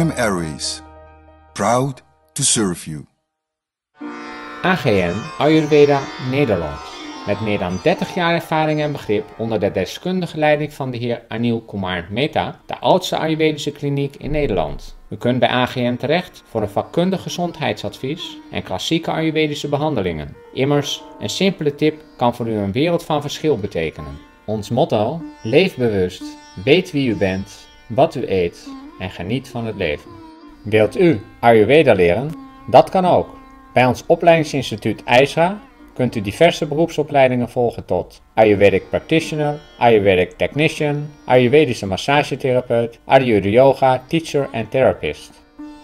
Platinum Airways. Proud to serve you. AGN Ayurveda Nederland. Met meer dan 30 jaar ervaring en begrip onder de deskundige leiding van de heer Anil Kumar Mehta, de oudste Ayurvedische kliniek in Nederland. U kunt bij AGN terecht voor een vakkundig gezondheidsadvies en klassieke Ayurvedische behandelingen. Immers, een simpele tip kan voor u een wereld van verschil betekenen. Ons motto: leef bewust, weet wie u bent, wat u eet en geniet van het leven. Wilt u Ayurveda leren? Dat kan ook. Bij ons opleidingsinstituut IJsra kunt u diverse beroepsopleidingen volgen tot Ayurvedic Practitioner, Ayurvedic Technician, Ayurvedische massagetherapeut, Ayurveda Yoga Teacher en Therapist.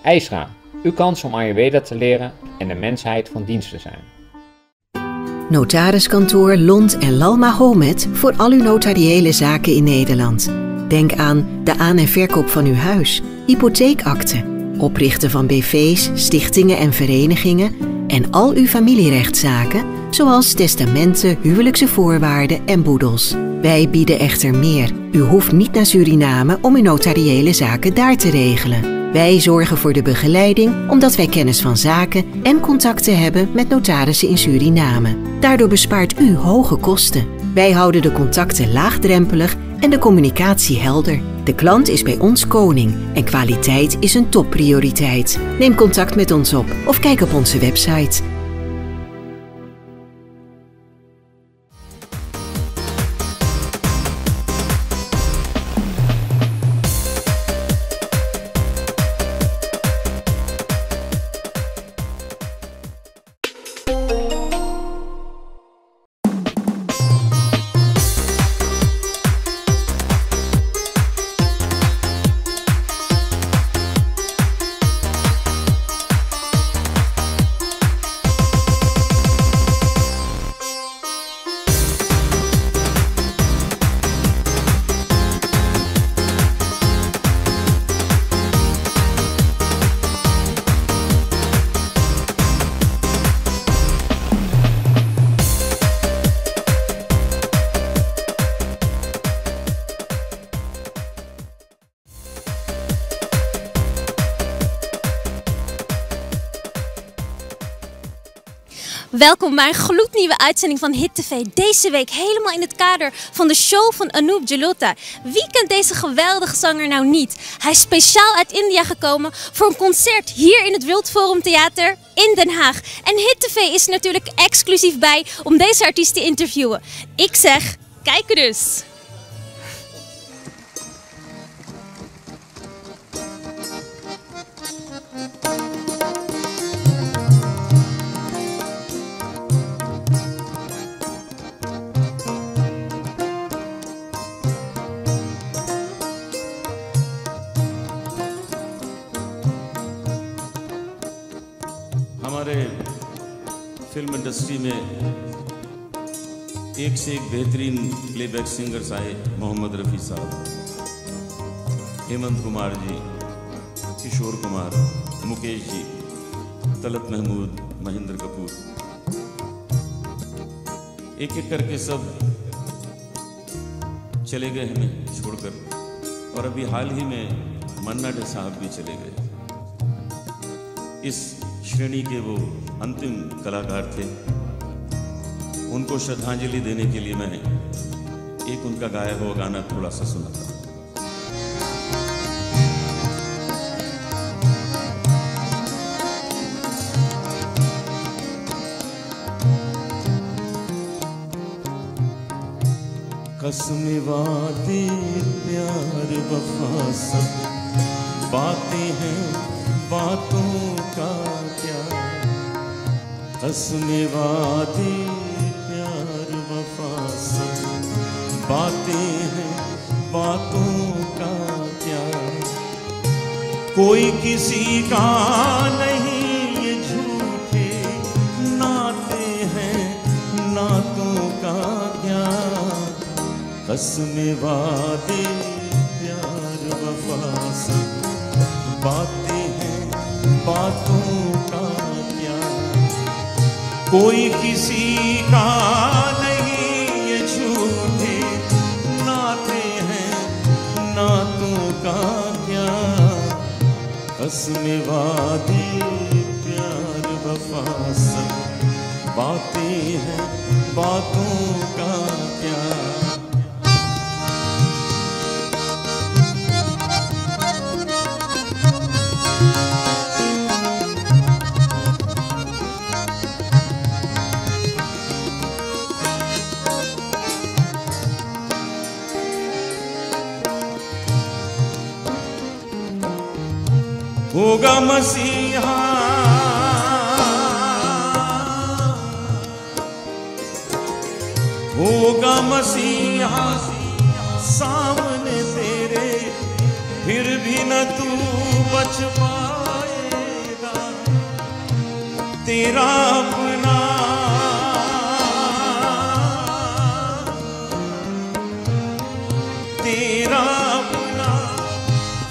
IJsra, uw kans om Ayurveda te leren en de mensheid van dienst te zijn. Notariskantoor Lond en Lalma Homet voor al uw notariële zaken in Nederland. Denk aan de aan- en verkoop van uw huis, hypotheekakte, oprichten van BV's, stichtingen en verenigingen en al uw familierechtszaken, zoals testamenten, huwelijkse voorwaarden en boedels. Wij bieden echter meer. U hoeft niet naar Suriname om uw notariële zaken daar te regelen. Wij zorgen voor de begeleiding omdat wij kennis van zaken en contacten hebben met notarissen in Suriname. Daardoor bespaart u hoge kosten. Wij houden de contacten laagdrempelig en de communicatie helder. De klant is bij ons koning en kwaliteit is een topprioriteit. Neem contact met ons op of kijk op onze website. Welkom bij een gloednieuwe uitzending van Hit TV. Deze week helemaal in het kader van de show van Anoop Jalota. Wie kent deze geweldige zanger nou niet? Hij is speciaal uit India gekomen voor een concert hier in het World Forum Theater in Den Haag. En Hit TV is er natuurlijk exclusief bij om deze artiest te interviewen. Ik zeg, kijk er dus! हमारे film industry में एक से एक बेहतरीन playback singers आए। मोहम्मद रफ़ी साहब, हेमंत कुमार जी, किशोर कुमार, मुकेश जी, तलत महमूद, महेंद्र कपूर, एक एक करके सब चले गए हमें छोड़कर। और अभी हाल ही में मन्ना डे साहब भी चले गए। इस श्रेणी के वो अंतिम कलाकार थे। उनको श्रद्धांजलि देने के लिए मैं एक उनका गाया हुआ गाना थोड़ा सा सुनाता हूँ। कसमें वादे प्यार वफा सब बातें हैं, बातों का क्या। कसमें वादे प्यार वफा सब बातें हैं, बातों का क्या। कोई किसी का नहीं, ये झूठे नाते हैं, नातों का क्या। कसमें वादे प्यार वफा सब बातें हैं, बातों का क्या। कोई किसी का नहीं, ये झूठे नाते हैं, नातों का क्या। रस्म वादे प्यार वफा सब बातें हैं, बातों का क्या। होगा मसीहा होगा मसीहा सामने तेरे, फिर भी न तू बच पाएगा। तेरा अपना तेरा अपना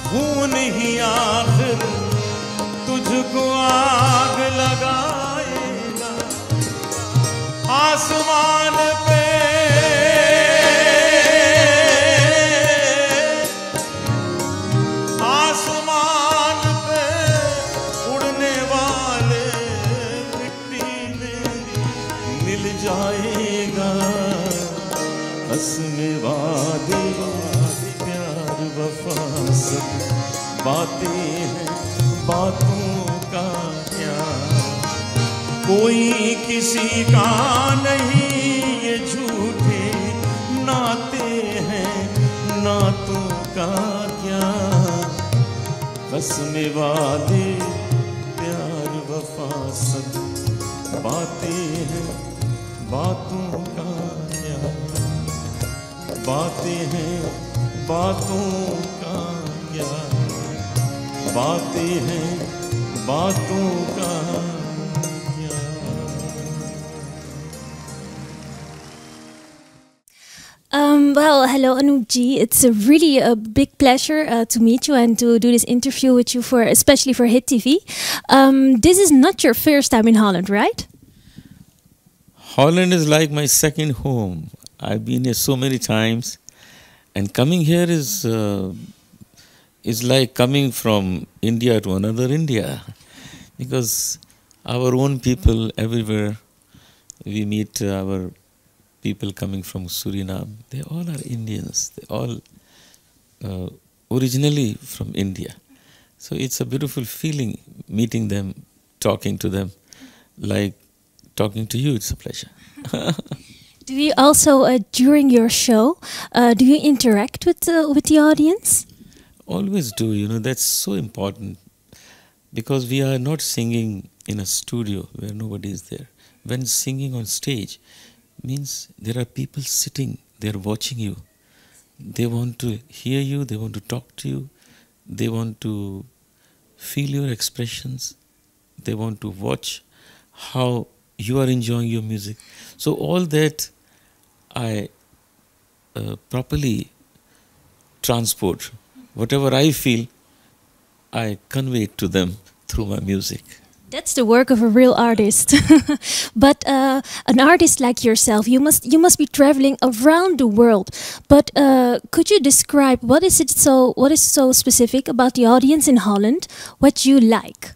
खून ही आखिर तुझको आग लगाएगा। आसमान पे आसमान पे उड़ने वाले मिट्टी में मिल जाएगा। रस्म वादे प्यार वफा सब बातें हैं, बातों का क्या। कोई किसी का नहीं, ये झूठे नाते हैं, नातों का क्या। रस्म वादे प्यार वफा सब बातें हैं, बातों का क्या। बातें हैं, बातों का क्या। बातें हैं, बातों का क्या। Well, hello Anoopji. It's really a big pleasure to meet you and to do this interview with you, especially for Hit TV. This is not your first time in Holland, right? Holland is like my second home. I've been here so many times, and coming here is like coming from India to another India, because our own people everywhere. We meet our people coming from Suriname. They all are Indians. They all originally from India. So it's a beautiful feeling meeting them, talking to them, like talking to you. It's a pleasure. Do you also, during your show, do you interact with the audience? Always do, that's so important, because we are not singing in a studio where nobody is there. When singing on stage means there are people sitting, they're watching you. They want to hear you, they want to talk to you, they want to feel your expressions, they want to watch how you are enjoying your music. So all that I properly transport. Whatever I feel, I convey it to them through my music. That's the work of a real artist. But an artist like yourself, you must be traveling around the world. But could you describe what is so specific about the audience in Holland? What you like?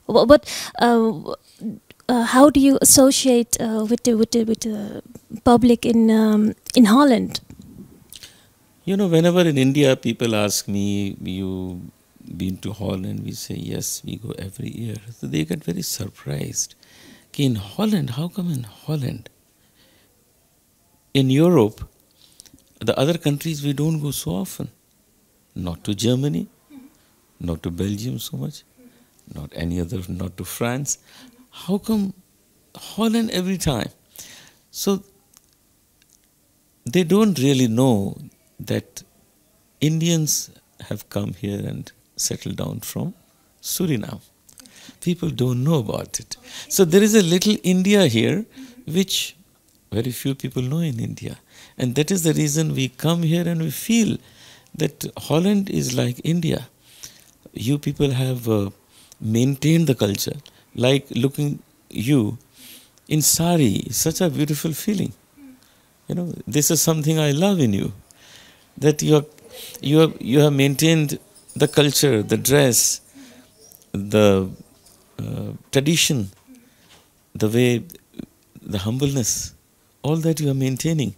How do you associate with the public in Holland? Whenever in India people ask me, you been to Holland? We say yes, we go every year. So they get very surprised. In Holland, how come in Holland? In Europe, the other countries we don't go so often. Not to Germany, not to Belgium so much, not to France. How come Holland every time? So they don't really know that Indians have come here and settled down from Suriname. People don't know about it. So there is a little India here, which very few people know in India. And that is the reason we come here and we feel that Holland is like India. You people have maintained the culture. Like looking you in sari, such a beautiful feeling. This is something I love in you. That you have maintained the culture, the dress, the tradition, the way, the humbleness, all that you are maintaining.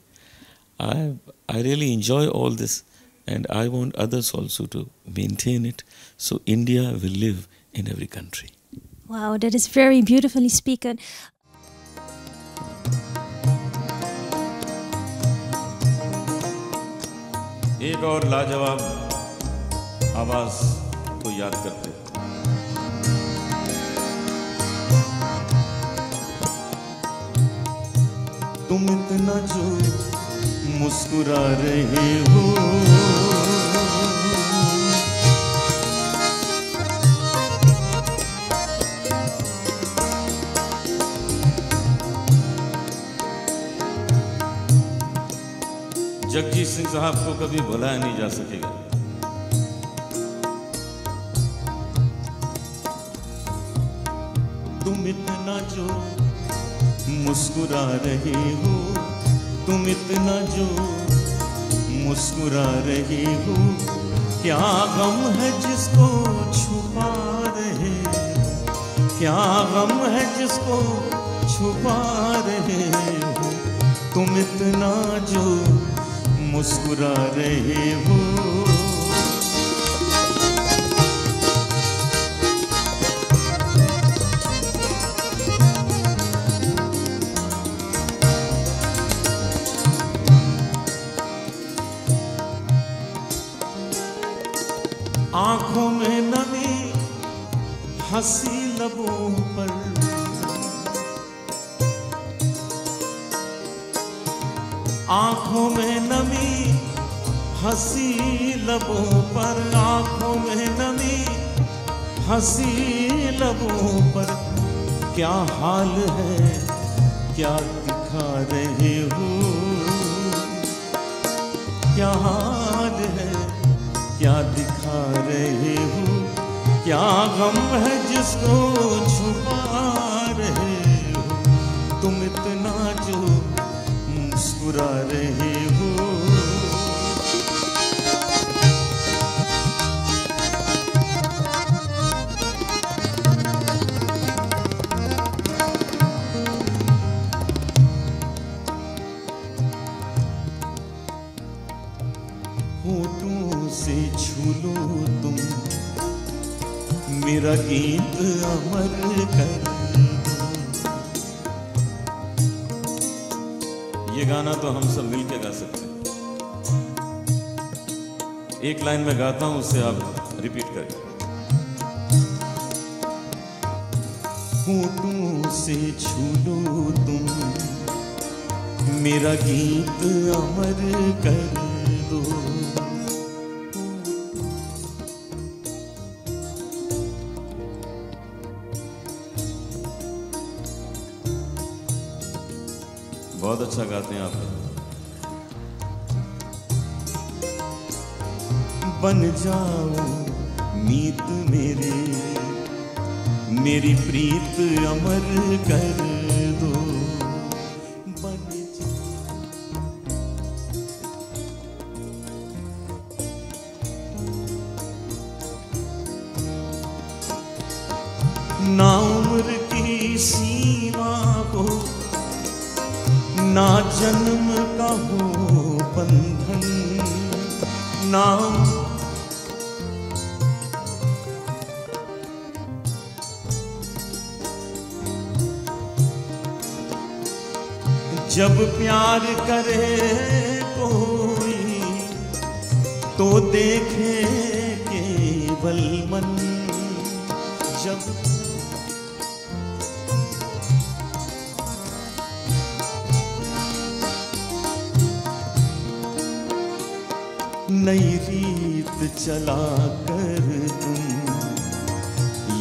I really enjoy all this, and I want others also to maintain it, so India will live in every country. Wow, that is very beautifully spoken. एक और लाजवाब आवाज को याद करते हैं। तुम इतना जो मुस्कुरा रहे हो, जगजीत सिंह साहब को कभी भुलाया नहीं जा सकेगा। तुम इतना जो मुस्कुरा रहे हो, तुम इतना जो मुस्कुरा रहे हो, क्या गम है जिसको छुपा रहे, क्या गम है जिसको छुपा रहे हो, तुम इतना जो मुस्कुरा रहे हो। आंखों में नमी, हंसी लबों पर, आंखों में नमी, हंसी लबों पर, आंखों में नमी, हंसी लबों पर, क्या हाल है क्या दिखा रहे हो, क्या हाल है क्या दिखा रहे हो, क्या गम है जिसको छुपा रहे हो, तुम इतना जो मुस्कुरा रहे हो। होठों से छू लो तुम मेरा गीत अमर कर दो। ये गाना तो हम सब मिलके गा सकते हैं। एक लाइन में गाता हूं, उससे आप रिपीट करें। होठों से छू लो तुम मेरा गीत अमर कर दो। बहुत अच्छा गाते हैं आप। बन जाओ मीत मेरे, मेरी प्रीत अमर कर दो। बन ना उम्र की सीमा हो, ना जन्म का हो बंधन, ना जब प्यार करे कोई तो देखे केवल मन, जब नई रीत चला कर तुम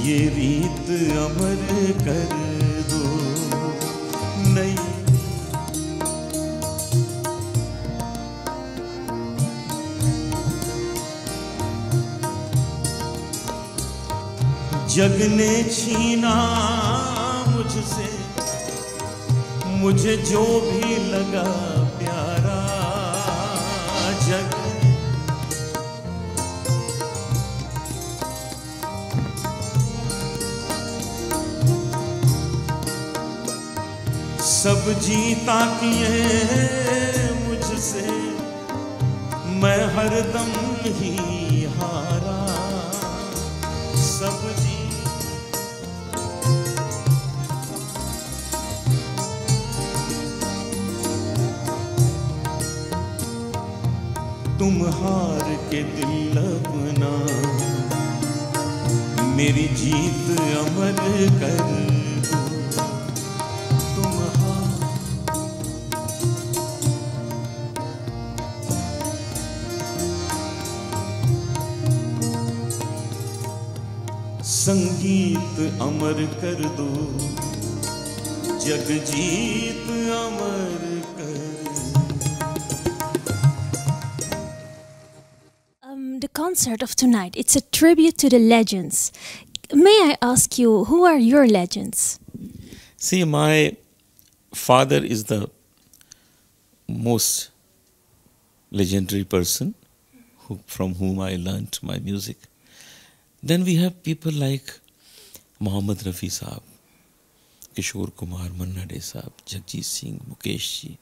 ये रीत अमर कर दो। नई जग ने छीना मुझसे मुझे जो भी लगा प्यारा, जग सब जीता किए मुझसे, मैं हरदम ही हारा। सब जी तुम हार के दिल अपना मेरी जीत अमर कर दो। तुम संगीत अमर कर दो, जग जीत अमर कर। The concert of tonight, it's a tribute to the legends. May I ask you, who are your legends? See, my father is the most legendary person from whom I learnt my music. Then we have people like Mohammad Rafi Saab, Kishore Kumar, Manna Dey Saab, Jagjit Singh, Mukesh Ji,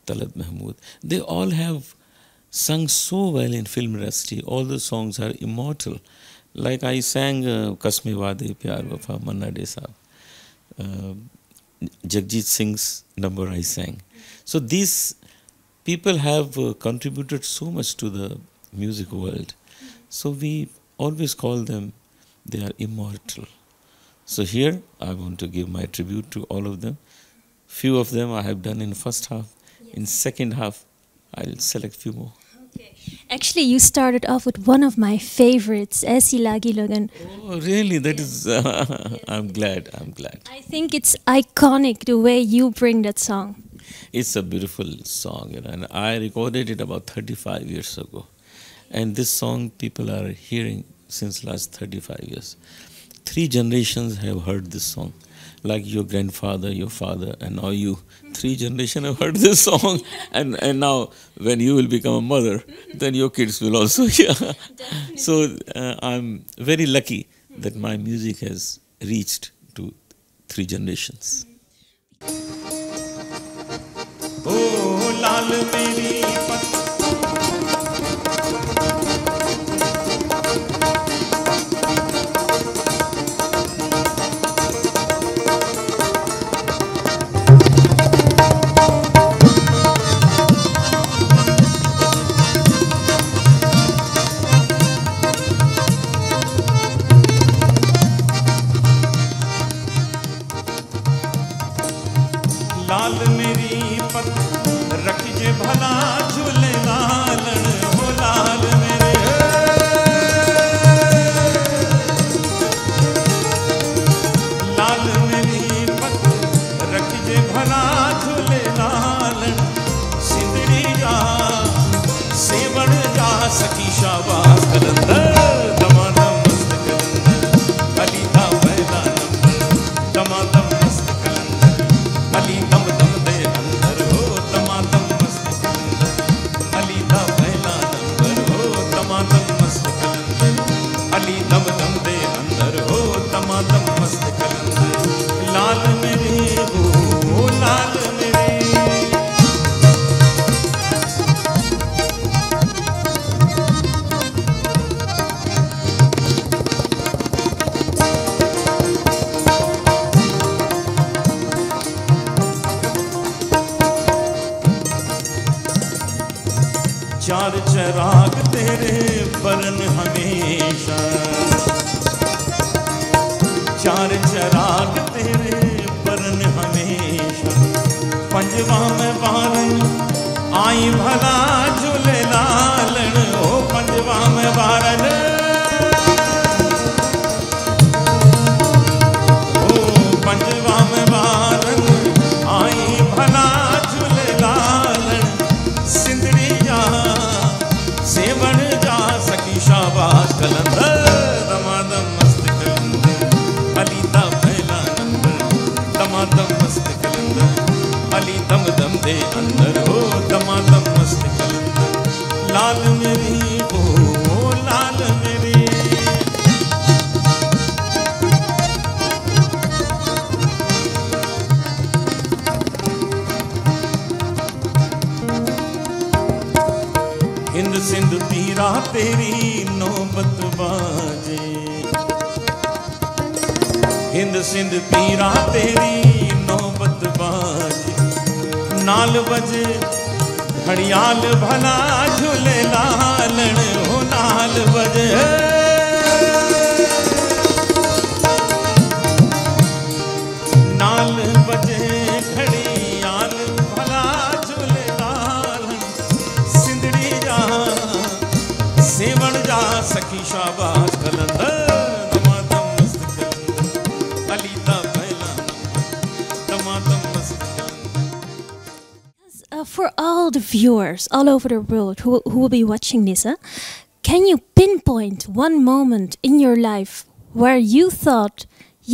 Talab Mahmood. They all have sung so well in film industry. All the songs are immortal. Like I sang Kasme Wade Pyar Wafa, Manna Dey Saab. Jagjit Singh's number I sang. So these people have contributed so much to the music world. So we always call them, they are immortal. So here I want to give my tribute to all of them. Few of them I have done in first half. Yes. In second half, I'll select few more. Okay. Actually, you started off with one of my favorites, Aisi Lagi Lagan. Oh, really? That is, I'm glad. I think it's iconic the way you bring that song. It's a beautiful song, you know, and I recorded it about 35 years ago. And this song people are hearing since last 35 years. 3 generations have heard this song. Like your grandfather, your father, and now you. 3 generations have heard this song. And now when you will become a mother, then your kids will also hear. So I'm very lucky that my music has reached to 3 generations. Oh, Lal Meri लाल मेरी पत रखिजे भला झूले लालन हो लाल मेरे लाल मेरी पत रखिजे भला झूले लालन सिंदड़ी जा सेवण जा सखी शाबाश कलंदर दमादम मस्त कलंदर अली दा पहला नंबर दमादम मस्त कलंदर अली दम दम दे अंदर हो दमादम मस्त कलंदर अली दा पहला नंबर हो दमादम मस्त कलंदर अली दम दम दे अंदर हो दमादम मस्त कलंदर लाल मेरे हो लाल मेरे चार चराग तेरे बरन हमेशा चार चराग तेरे बरन हमेशा पंजवा में बारन आई भला झूले लालन ओ पंजवा में बारन ओ पंजवा में बारन आई भला झूले लालन सिंदड़ी जा सेवण जा सखी शाबाश कलंदर दमादम मस्त कलंदर अली दा पहला नंबर दमादम मस्त कलंदर अली दम दम दे अंदर हो दमादम मस्त कलंदर लाल मेरी ओ लाल मेरी तेरी नौबत बाजे हिंद सिंध पीरा तेरी नौबत बाजे नाल बजे घड़ियाल भला झूले लालण हो नाल बजे नाल बजे घड़ियाल भला झूले लालण सिंधड़ी जा सेवण जा सखी शाबाश कलंदर दमादम मस्त कलंदर अलीदा पहला दमादम मस्त For all the viewers all over the world who will be watching this, can you pinpoint one moment in your life where you thought,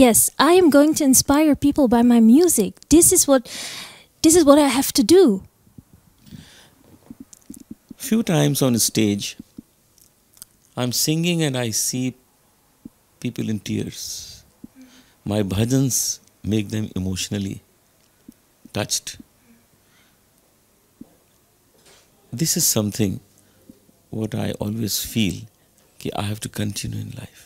yes, I am going to inspire people by my music. This is what I have to do. Few times on stage, I'm singing and I see people in tears. My bhajans make them emotionally touched. This is something what I always feel that I have to continue in life.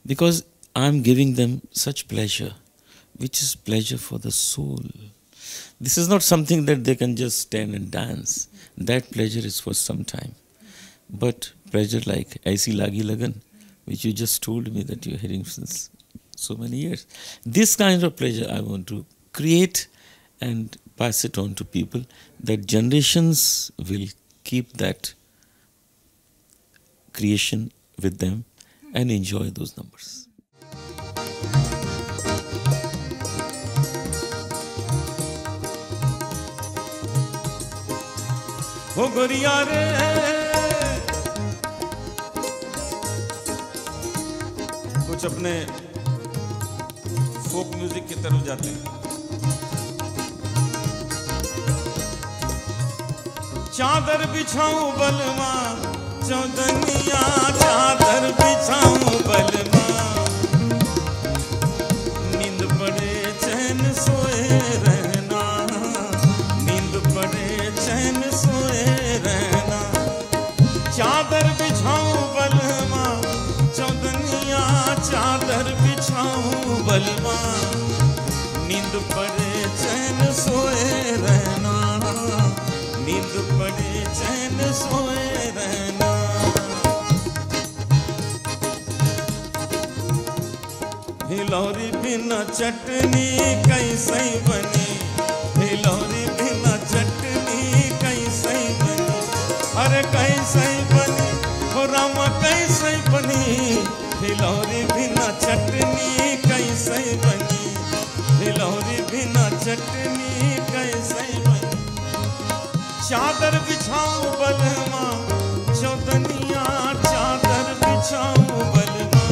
Because I'm giving them such pleasure, which is pleasure for the soul. This is not something that they can just stand and dance. That pleasure is for some time. But pleasure like Aisi Lagi Lagan, which you just told me that you're hearing since so many years. This kind of pleasure I want to create and pass it on to people, that generations will keep that creation with them and enjoy those numbers. हो गोरिया रे कुछ अपने folk music की तरफ जाते हैं। चादर बिछाऊं बलमा चौदनिया चादर बिछाऊं बलमा नींद पड़े चैन सोए रहना नींद पड़े चैन सोए रहना चादर बिछाऊं बलमा चौदनिया चादर बिछाऊं बलमा नींद पड़े चैन सोए रहना नींद पड़े चैन सोए रहना हिलौरी बिना चटनी कैसे बनी हिलौरी बिना चटनी कैसे बनी अरे कैसे बनी हो रामा कैसे बनी हिलौरी बिना चटनी कैसे बनी हिलौरी बिना चटनी कैसे बनी चादर बिछाऊं बलमा चौदनिया चादर बिछाऊं बलमा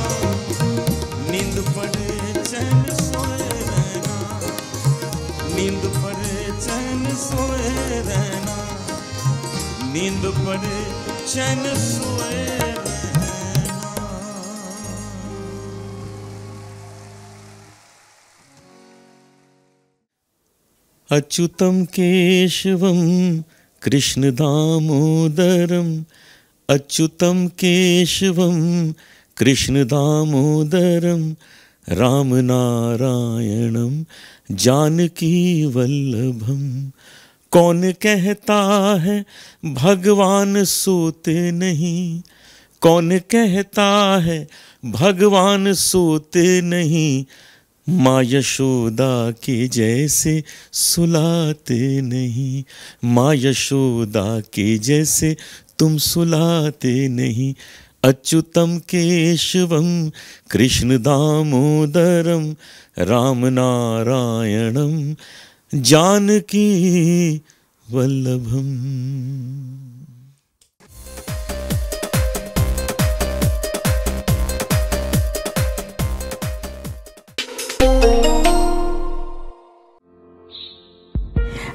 नींद पड़े चैन सोए रहना नींद पड़े चैन सोए रहना नींद पड़े चैन सोए रहना। अच्युतम केशवम कृष्ण दामोदरम अच्युतम केशवम कृष्ण दामोदरम राम नारायणम जानकी वल्लभम। कौन कहता है भगवान सोते नहीं कौन कहता है भगवान सोते नहीं माँ यशोदा के जैसे सुलाते नहीं माँ यशोदा के जैसे तुम सुलाते नहीं। Achyutam Keshavam Krishna Damodaram Ram नारायणम Janaki Vallabham.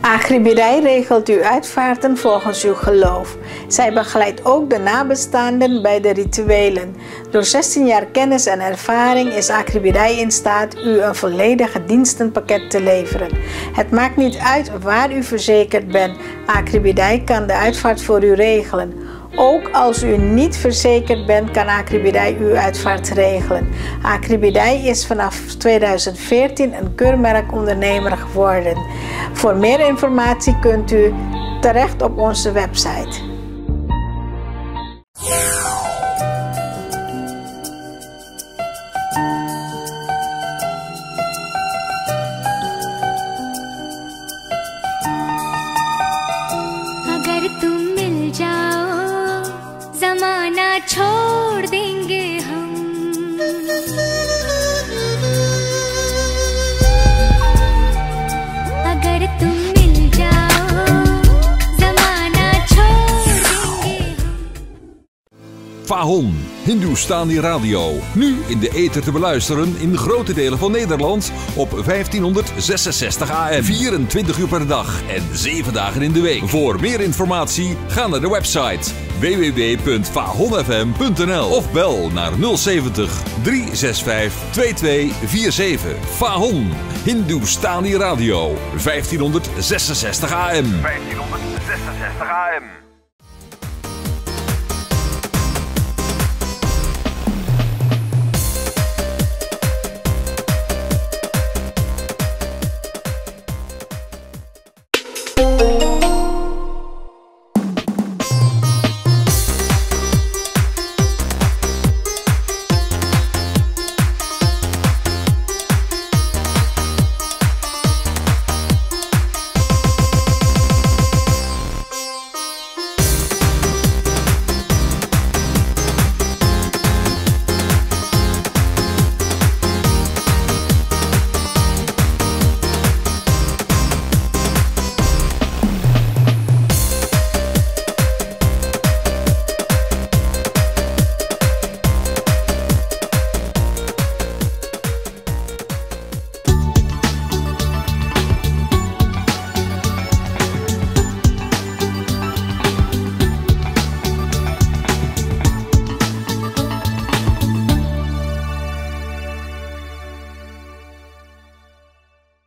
Agribirij regelt uw uitvaarten volgens uw geloof. Zij begeleidt ook de nabestaanden bij de rituelen. Door 16 jaar kennis en ervaring is Agribirij in staat u een volledige dienstenpakket te leveren. Het maakt niet uit waar u verzekerd bent. Agribirij kan de uitvaart voor u regelen. Ook als u niet verzekerd bent, kan Acribidij uw uitvaart regelen. Acribidij is vanaf 2014 een keurmerkondernemer geworden. Voor meer informatie kunt u terecht op onze website. छोड़ देंगे हम अगर तुम मिल जाओ ज़माना छोड़ देंगे Fahon, Hindustani Radio. Nu in de ether te beluisteren in grote delen van Nederland op 1566 AM. 24 uur per dag en 7 dagen in de week. Voor meer informatie ga naar de website www.fahonfm.nl of bel naar 070 365 2247. Fahon, Hindustani Radio. 1566 AM. 1566 AM.